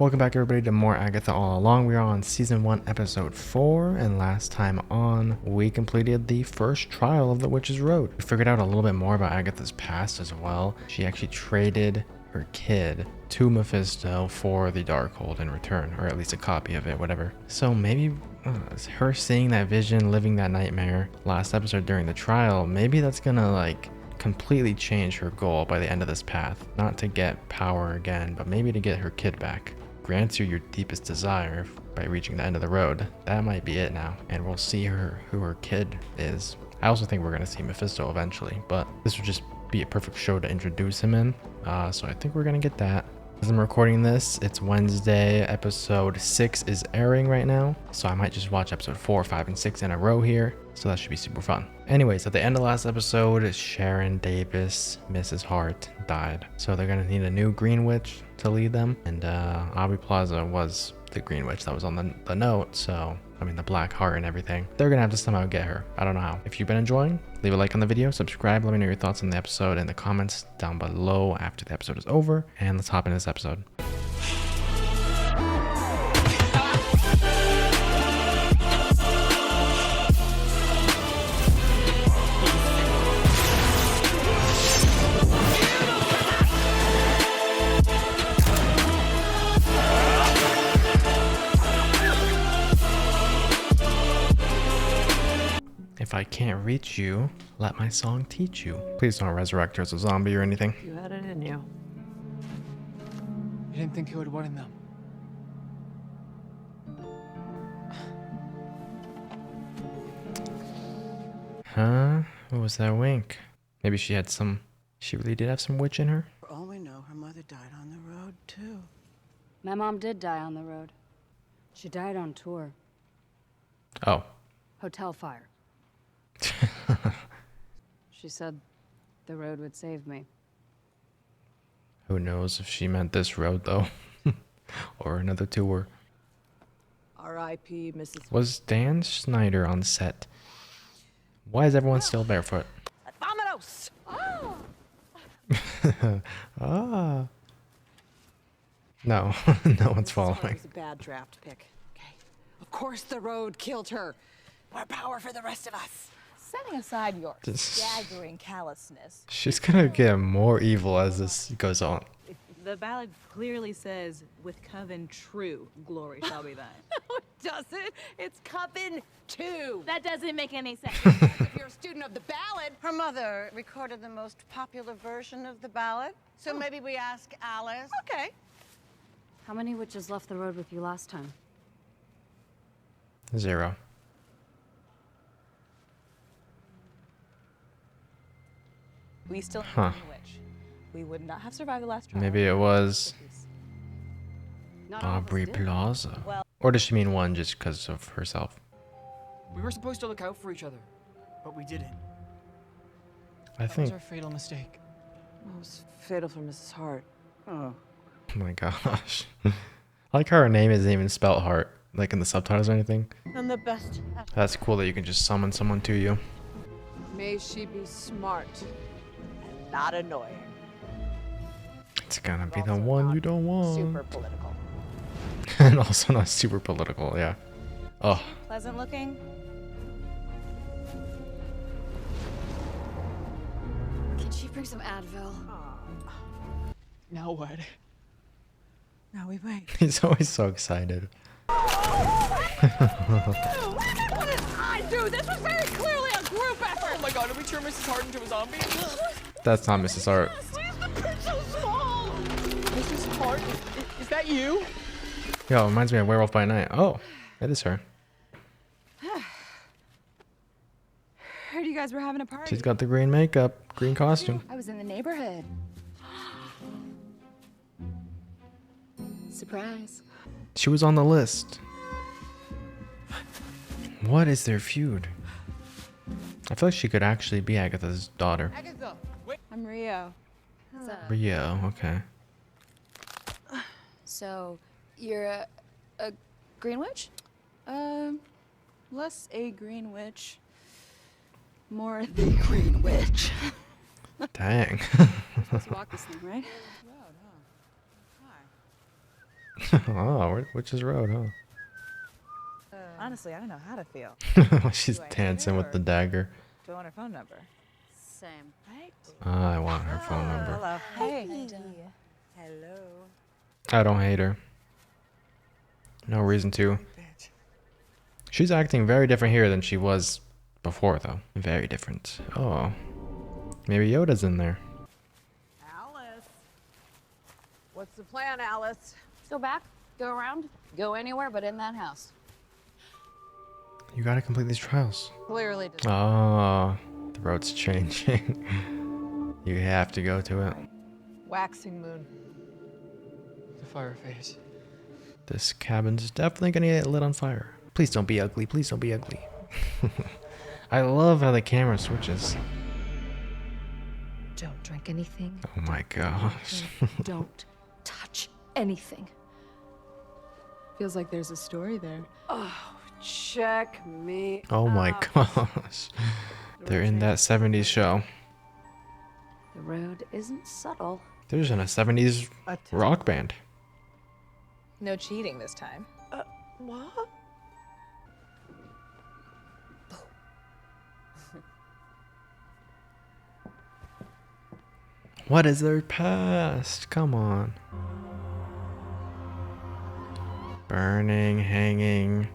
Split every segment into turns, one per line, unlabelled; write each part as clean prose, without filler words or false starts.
Welcome back everybody to more Agatha All Along. We are on season 1 episode 4, and last time on we completed the first trial of the Witch's Road. We figured out a little bit more about Agatha's past as well. She actually traded her kid to Mephisto for the Darkhold in return, or at least a copy of it, whatever. So maybe her seeing that vision, living that nightmare last episode during the trial, maybe that's gonna like completely change her goal by the end of this path. Not to get power again, but maybe to get her kid back. Grants you your deepest desire by reaching the end of the road. That might be it now, and we'll see who her kid is. I also think we're gonna see Mephisto eventually, but this would just be a perfect show to introduce him in. So I think we're gonna get that. As I'm recording this, it's Wednesday. Episode 6 is airing right now, so I might just watch episode 4, 5, and 6 in a row here. So that should be super fun. Anyways, at the end of last episode, Sharon Davis, Mrs. Hart, died. So they're gonna need a new Green Witch to lead them. And Aubrey Plaza was the Green Witch that was on the note. So, I mean the black heart and everything. They're gonna have to somehow get her. I don't know how. If you've been enjoying, leave a like on the video, subscribe, let me know your thoughts on the episode in the comments down below after the episode is over. And let's hop into this episode. If I can't reach you, let my song teach you. Please don't resurrect her as a zombie or anything.
You had it in you.
You didn't think you would want them.
Huh? What was that wink? Maybe she really did have some witch in her?
For all we know, her mother died on the road, too.
My mom did die on the road. She died on tour.
Oh.
Hotel fire. She said the road would save me.
Who knows if she meant this road though? Or another tour.
R.I.P. Mrs.
Was Dan Schneider on set? Why is everyone still barefoot?
Vamonos! Oh!
Ah. No, no one's following.
It was a bad draft pick. Okay. Of course the road killed her. More power for the rest of us.
Setting aside your staggering callousness.
She's gonna get more evil as this goes on.
The ballad clearly says, with Coven true, glory shall be thine.
No, it doesn't. It's Coven 2.
That doesn't make any sense.
If you're a student of the ballad, her mother recorded the most popular version of the ballad. So maybe we ask Alice. Okay.
How many witches left the road with you last time?
0.
We still need a new witch. We would not have survived the last trial.
Maybe it was
Not all of us
Aubrey
did.
Plaza.
Well-
Or does she mean one just because of herself?
We were supposed to look out for each other, but we didn't.
I
That was
think.
our fatal mistake.
It was fatal for Mrs. Hart. Oh.
Oh my gosh. I like how her name isn't even spelled Hart, like in the subtitles or anything.
And the best.
That's cool that you can just summon someone to you.
May she be smart and not annoying.
It's gonna be the one you don't want.
Super political.
And also not super political, yeah. Oh,
Pleasant looking.
Can she bring some Advil?
Now what?
Now we wait.
he's always so excited.
What did I do? This was very clearly a group effort.
Oh my god, did we turn Mrs. Hart into a zombie?
That's not Mrs. Hart.
Why is the pit so small?
Mrs. Hart? Is that you?
Yo, it reminds me of Werewolf by Night. Oh, it is her.
Heard you guys were having a party.
She's got the green makeup, green costume.
I was in the neighborhood.
Surprise.
She was on the list. What is their feud? I feel like she could actually be Agatha's daughter.
Agatha!
I'm Rio.
Rio, okay.
So, you're a green witch? Less a green witch. More the green witch.
Dang.
Let's walk this thing, right?
Oh, Witch's Road, huh?
Honestly, I don't know how to feel.
She's
Do I hate
dancing
her
with
or-
the dagger.
Do I want her phone number?
Same.
Right?
I want her phone number.
Hello. Hey. Hello.
I don't hate her. No reason to. She's acting very different here than she was before, though. Very different. Oh. Maybe Yoda's in there.
Alice. What's the plan, Alice?
Go back, go around, go anywhere but in that house.
You gotta complete these trials.
Clearly.
Oh, the road's changing. You have to go to it.
Waxing moon.
The fire phase.
This cabin's definitely gonna get lit on fire. Please don't be ugly. Please don't be ugly. I love how the camera switches.
Don't drink anything.
Oh my gosh.
Don't touch anything.
Feels like there's a story there.
Check me.
Oh my gosh. They're in that 70s show.
The road isn't subtle.
They're just in a 70s rock band.
No cheating this time.
What?
What is their past? Come on. Burning, hanging.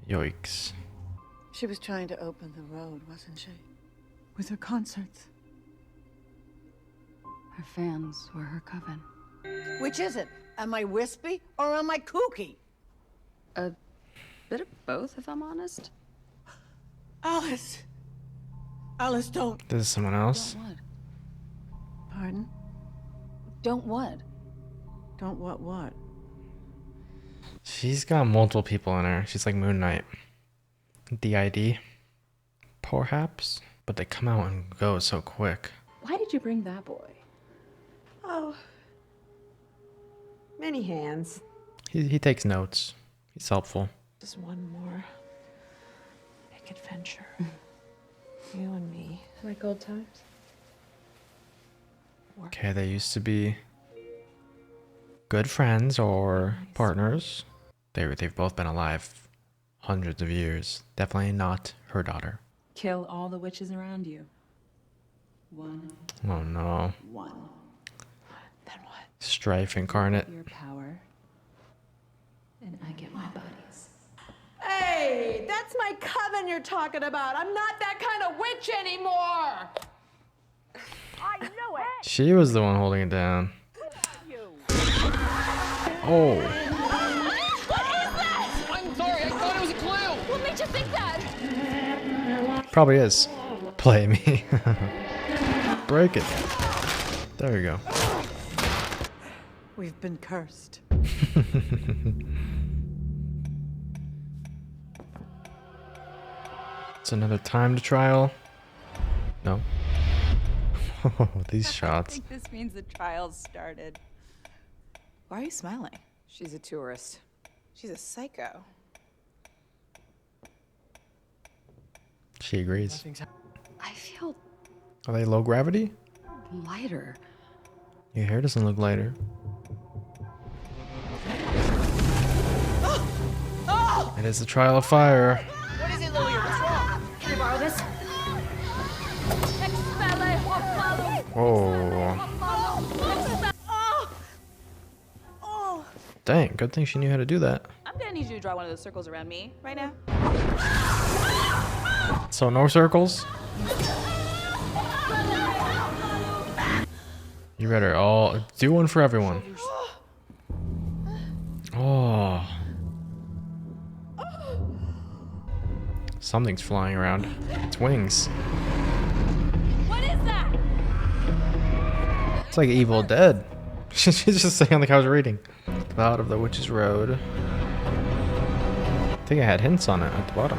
Yikes.
She was trying to open the road, wasn't she? With her concerts.
Her fans were her coven.
Which is it? Am I wispy or am I kooky?
A bit of both, if I'm honest.
Alice. Alice, don't.
This is someone else.
Don't what?
Pardon?
Don't what?
Don't what?
She's got multiple people in her. She's like Moon Knight. DID. Perhaps. But they come out and go so quick.
Why did you bring that boy?
Oh, many hands.
He takes notes. He's helpful.
Just one more big adventure. You and me.
Like old times?
Okay, they used to be good friends or partners. They've both been alive hundreds of years. Definitely not her daughter.
Kill all the witches around you. One.
Oh no.
One.
Then what?
Strife incarnate.
Your power. And I get my buddies.
Hey, that's my coven you're talking about. I'm not that kind of witch anymore. I knew it.
She was the one holding it down. Oh.
I'm sorry, I thought it was a clue!
What made you think that?
Probably is. Play me. Break it. There you go.
We've been cursed.
It's another timed trial. No. Oh, these
I
shots.
think this means the trial's started. Why are you smiling?
She's a tourist.
She's a psycho.
She agrees.
I feel
Are they low gravity?
lighter.
Your hair doesn't look lighter. It is the trial of fire.
What is it, Lily? What's wrong?
Can I borrow this?
Oh. Dang, good thing she knew how to do that.
I'm gonna need you to draw one of those circles around me right now.
So no circles? You better all do one for everyone. Oh. Something's flying around. It's wings.
What is that?
It's like Evil Dead. She's just saying like I was reading. Cloud of the Witch's Road. I think I had hints on it at the bottom.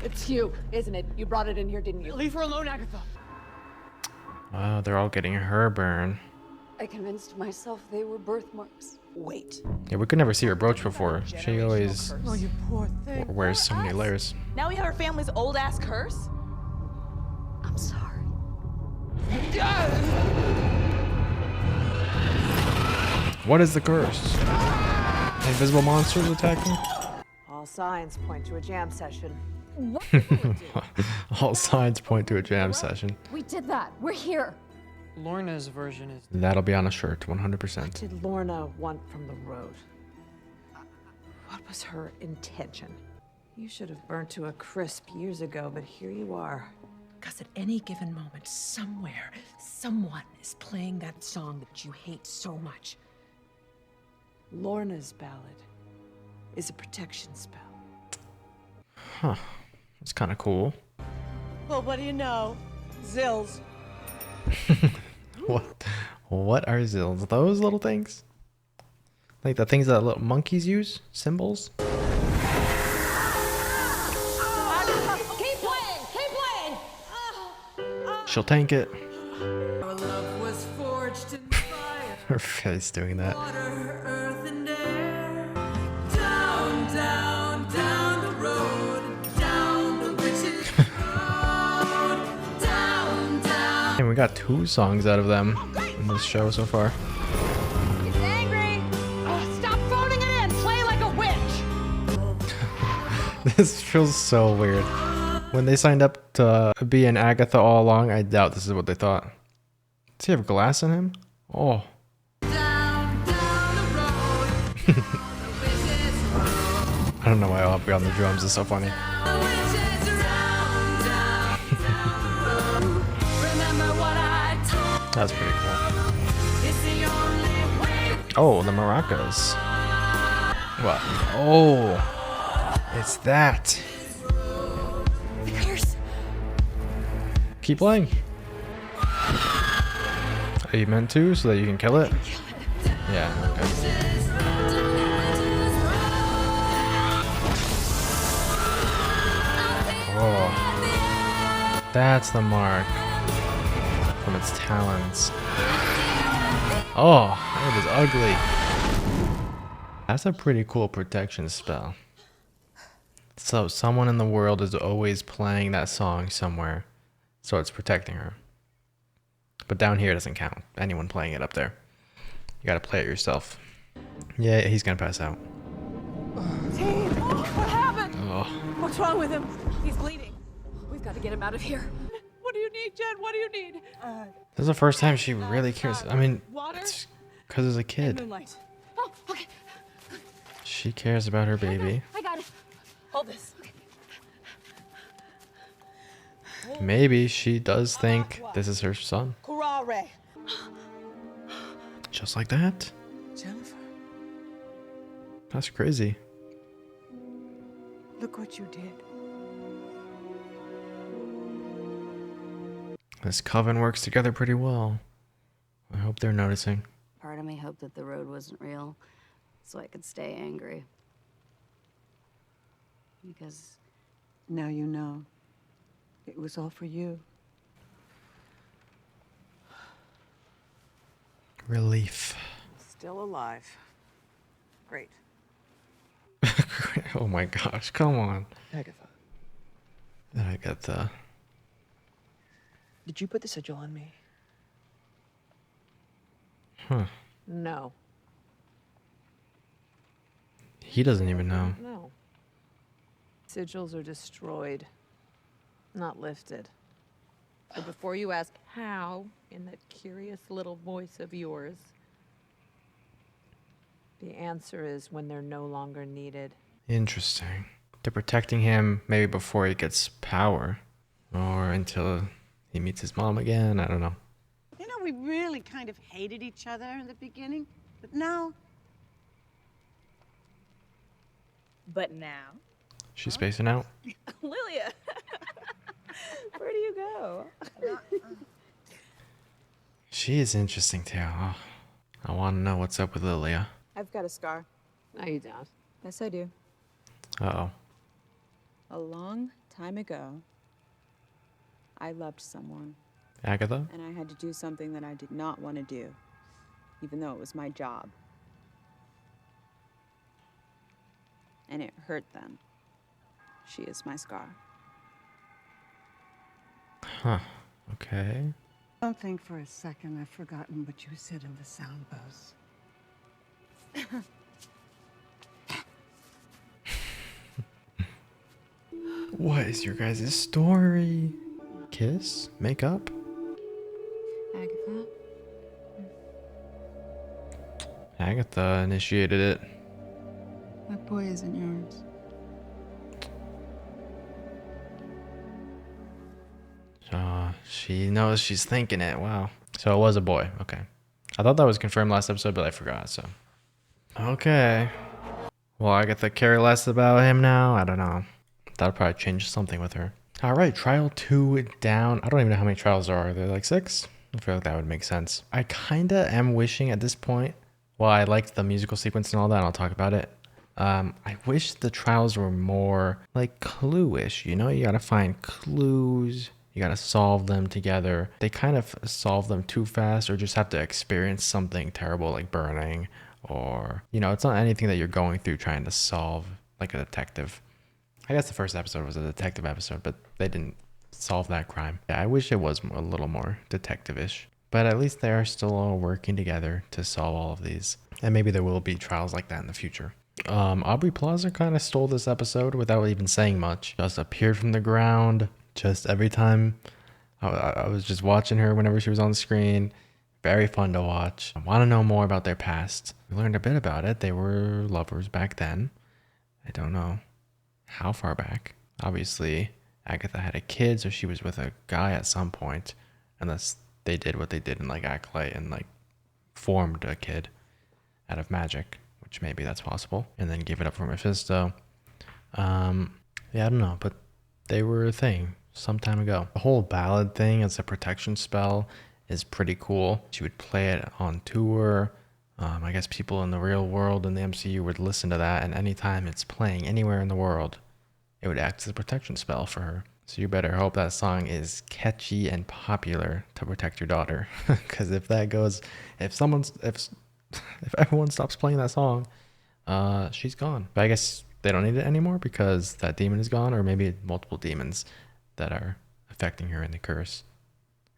It's you, isn't it? You brought it in here, didn't you?
Leave her alone, Agatha.
Wow, they're all getting her burn.
I convinced myself they were birthmarks.
Wait.
Yeah, we could never see her brooch before. She always
Oh, you poor thing.
wears so many layers.
Now we have our family's old ass curse?
I'm sorry.
What is the curse? Invisible monsters attacking?
All signs point to a jam session.
All signs point to a jam session.
We did that. We're here.
Lorna's version is.
That'll be on a shirt, 100%.
Did Lorna want from the road? What was her intention? You should have burnt to a crisp years ago, but here you are. Because at any given moment, somewhere, someone is playing that song that you hate so much. Lorna's ballad is a protection spell.
Huh. That's kind of cool.
Well, what do you know? Zills.
What are zills? Those little things? Like the things that little monkeys use? Symbols?
Keep playing! Keep playing!
She'll tank it.
Our love was forged in fire.
Her face doing that.
Water, earth, and air. Down, down, down the road. Down the witch's road. Down, down.
And we got 2 songs out of them in this show so far.
He's angry. Stop phoning it in. Play like a witch.
This feels so weird. When they signed up to be an Agatha All Along, I doubt this is what they thought. Does he have glass in him? Oh.
Down, down the road. The witch's road.
I don't know why I'll be on the drums. It's so funny.
The witch's round, down, down the road. Remember what I told.
That's pretty cool.
It's the only way.
Oh, the maracas. What? Oh. It's that.
The curse.
Keep playing. Are you meant to so that you can kill it? Yeah, okay. Oh. That's the mark from its talons. Oh, it is ugly. That's a pretty cool protection spell. So someone in the world is always playing that song somewhere, so it's protecting her. But down here it doesn't count. Anyone playing it up there. You gotta play it yourself. Yeah, he's gonna pass out.
Team, what happened?
Oh.
What's wrong with him? He's bleeding.
We've got to get him out of here.
What do you need, Jen? What do you need?
This is the first time she really cares. I mean,
Water?
it's because as a kid,
Moonlight.
Oh, okay.
she cares about her baby.
I got it.
Hold this.
Maybe she does think this is her son.
Curare.
Just like that?
Jennifer,
That's crazy.
look what you did.
This coven works together pretty well. I hope they're noticing.
Part of me hoped that the road wasn't real, so I could stay angry. Because
Now you know. It was all for you.
Relief.
Still alive. Great.
Oh my gosh, come on.
Agatha,
I got the...
did you put the sigil on me?
Huh.
No.
He doesn't even know.
No. Sigils are destroyed, not lifted. So before you ask how, in that curious little voice of yours, the answer is when they're no longer needed.
Interesting. They're protecting him maybe before he gets power. Or until he meets his mom again. I don't know.
You know, we really kind of hated each other in the beginning, but now,
But now,
She's spacing out.
Lilia, where do you go?
She is interesting too. Oh, I want to know what's up with Lilia.
I've got a scar.
No, you don't.
Yes, I do.
Uh-oh.
A long time ago, I loved someone,
Agatha?
and I had to do something that I did not want to do, even though it was my job. And it hurt them. She is my scar.
Huh. Okay.
don't think for a second I've forgotten what you said in the sound booth.
What is your guys' story? Kiss? Make up?
Agatha?
Agatha initiated it.
That boy isn't yours.
She knows she's thinking it. Wow. So it was a boy. Okay. I thought that was confirmed last episode, but I forgot, so. Okay. Well, Agatha care less about him now? I don't know. That'll probably change something with her. All right, trial 2 down. I don't even know how many trials there are. There like 6? I feel like that would make sense. I kind of am wishing at this point, well, I liked the musical sequence and all that, and I'll talk about it. I wish the trials were more like Clue-ish, you know? You gotta find clues. You gotta solve them together. They kind of solve them too fast or just have to experience something terrible like burning or, you know, it's not anything that you're going through trying to solve like a detective. I guess the first episode was a detective episode, but they didn't solve that crime. Yeah, I wish it was a little more detective-ish. But at least they are still all working together to solve all of these. And maybe there will be trials like that in the future. Aubrey Plaza kind of stole this episode without even saying much. Just appeared from the ground. Just every time I was just watching her whenever she was on the screen. Very fun to watch. I want to know more about their past. We learned a bit about it. They were lovers back then. I don't know how far back. Obviously, Agatha had a kid, so she was with a guy at some point. Unless they did what they did in like Acolyte and like formed a kid out of magic, which maybe that's possible. And then gave it up for Mephisto. Yeah, I don't know, but they were a thing some time ago. The whole ballad thing as a protection spell is pretty cool. She would play it on tour. I guess people in the real world in the MCU would listen to that, and anytime it's playing anywhere in the world, it would act as a protection spell for her. So you better hope that song is catchy and popular to protect your daughter. Because if that goes, if everyone stops playing that song, she's gone. But I guess they don't need it anymore because that demon is gone, or maybe multiple demons that are affecting her in the curse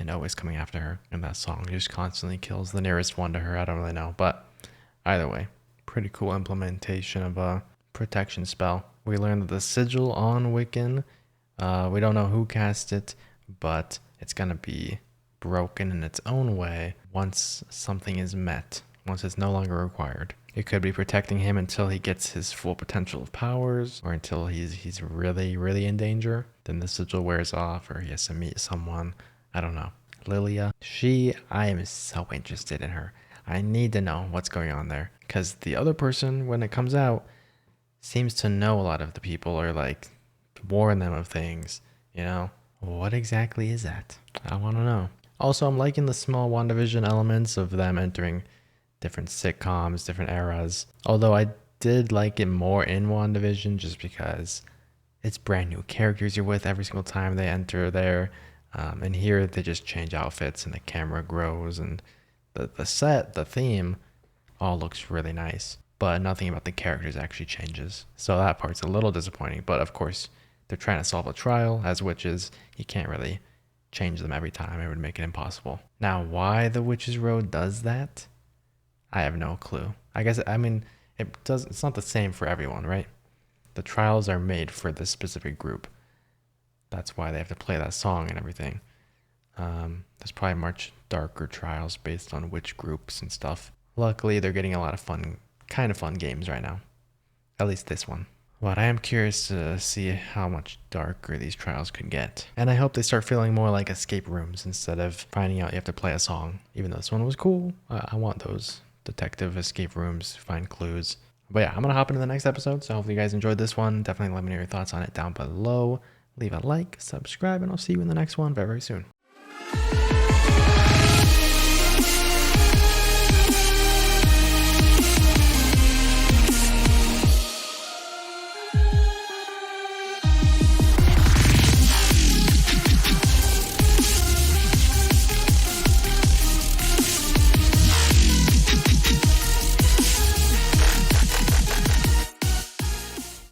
and always coming after her. And that song just constantly kills the nearest one to her. I don't really know, but either way, pretty cool implementation of a protection spell. We learned that the sigil on Wiccan, we don't know who cast it, but it's gonna be broken in its own way once something is met, once it's no longer required. It could be protecting him until he gets his full potential of powers, or until he's really, really in danger. Then the sigil wears off, or he has to meet someone. I don't know. Lilia, I am so interested in her. I need to know what's going on there. Because the other person, when it comes out, seems to know a lot of the people, or like warn them of things. You know? What exactly is that? I want to know. Also, I'm liking the small WandaVision elements of them entering different sitcoms, different eras. Although I did like it more in WandaVision just because it's brand new characters you're with every single time they enter there. And here they just change outfits and the camera grows and the set, the theme, all looks really nice. But nothing about the characters actually changes. So that part's a little disappointing. But of course, they're trying to solve a trial. As witches, you can't really change them every time. It would make it impossible. Now, why the Witches Road does that, I have no clue. It's not the same for everyone, right? The trials are made for this specific group. That's why they have to play that song and everything. There's probably much darker trials based on which groups and stuff. Luckily, they're getting a lot of fun games right now. At least this one. But I am curious to see how much darker these trials could get. And I hope they start feeling more like escape rooms instead of finding out you have to play a song. Even though this one was cool, I want those detective escape rooms, find clues. But yeah, I'm going to hop into the next episode. So hopefully you guys enjoyed this one. Definitely let me know your thoughts on it down below. Leave a like, subscribe, and I'll see you in the next one very, very soon.